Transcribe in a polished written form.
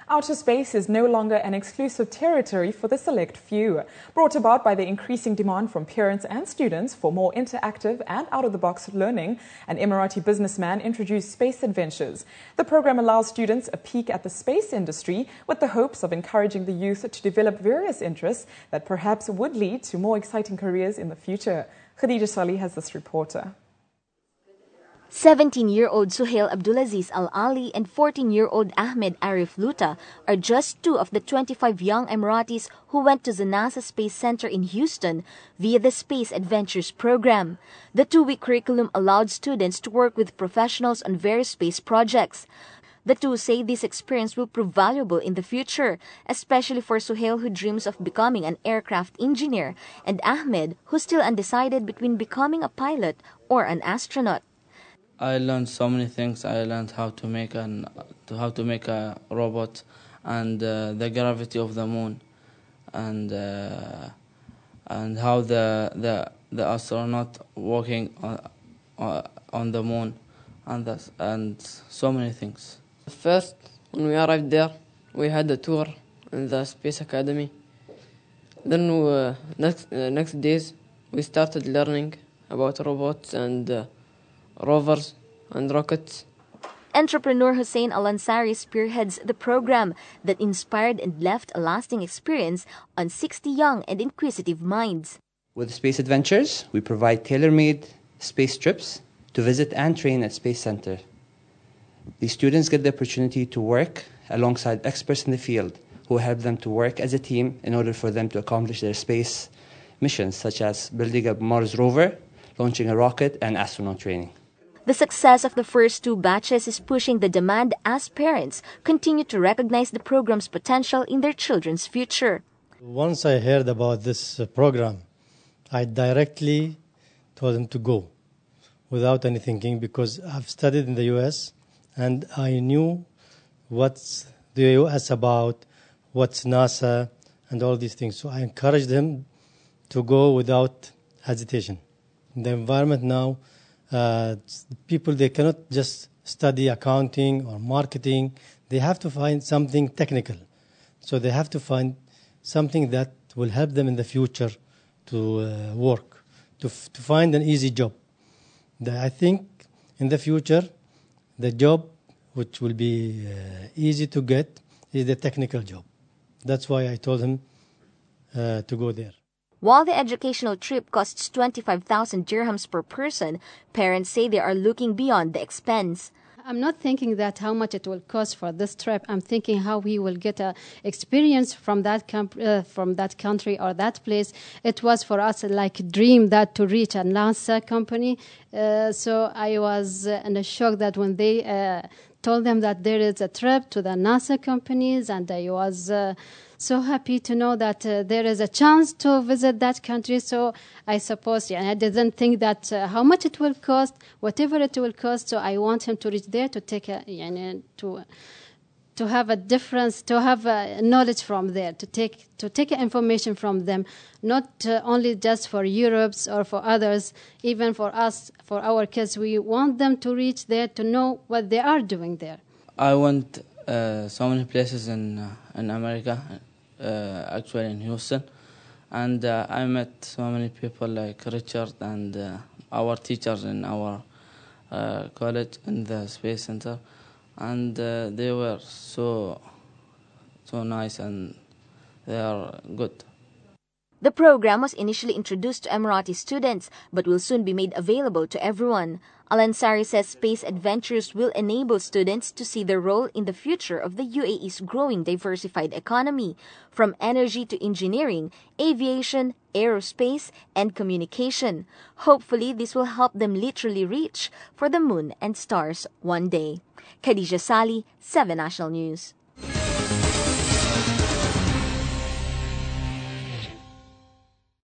Outer space is no longer an exclusive territory for the select few. Brought about by the increasing demand from parents and students for more interactive and out-of-the-box learning, an Emirati businessman introduced Space Adventures. The program allows students a peek at the space industry with the hopes of encouraging the youth to develop various interests that perhaps would lead to more exciting careers in the future. Khadija Salih has this reporter. 17-year-old Suhail Abdulaziz Al-Ali and 14-year-old Ahmed Arif Luta are just two of the 25 young Emiratis who went to the NASA Space Center in Houston via the Space Adventures program. The two-week curriculum allowed students to work with professionals on various space projects. The two say this experience will prove valuable in the future, especially for Suhail, who dreams of becoming an aircraft engineer, and Ahmed, who's still undecided between becoming a pilot or an astronaut. I learned so many things. I learned how to make a robot, and the gravity of the moon, and how the astronaut walking on the moon, and so many things. First, when we arrived there, we had a tour in the Space Academy. Then next days we started learning about robots and rovers and rockets. Entrepreneur Hussein Al-Ansari spearheads the program that inspired and left a lasting experience on 60 young and inquisitive minds. With Space Adventures, we provide tailor-made space trips to visit and train at Space Center. These students get the opportunity to work alongside experts in the field who help them to work as a team in order for them to accomplish their space missions, such as building a Mars rover, launching a rocket, and astronaut training. The success of the first two batches is pushing the demand as parents continue to recognize the program's potential in their children's future. Once I heard about this program, I directly told them to go without any thinking, because I've studied in the U.S. and I knew what's the U.S. about, what's NASA, and all these things. So I encouraged them to go without hesitation. In the environment now, people, they cannot just study accounting or marketing. They have to find something technical. So they have to find something that will help them in the future to work, to find an easy job. I think in the future, the job which will be easy to get is the technical job. That's why I told him to go there. While the educational trip costs 25,000 dirhams per person, parents say they are looking beyond the expense. I'm not thinking that how much it will cost for this trip. I'm thinking how we will get a experience from that country or that place. It was for us like a dream that to reach a NASA company. So I was in a shock that when they told them that there is a trip to the NASA companies, and I was so happy to know that there is a chance to visit that country. So I suppose, I didn't think that how much it will cost, whatever it will cost. So I want him to reach there to take to have a difference, to have knowledge from there, to take information from them, not only just for Europe or for others, even for us, for our kids. We want them to reach there to know what they are doing there. I went so many places in America, actually in Houston, and I met so many people like Richard and our teachers in our college in the Space Center, and they were so nice, and they are good. The program was initially introduced to Emirati students but will soon be made available to everyone. Al-Ansari says Space Adventures will enable students to see their role in the future of the UAE's growing diversified economy, from energy to engineering, aviation, aerospace, and communication. Hopefully, this will help them literally reach for the moon and stars one day. Khadija Salih, 7 National News.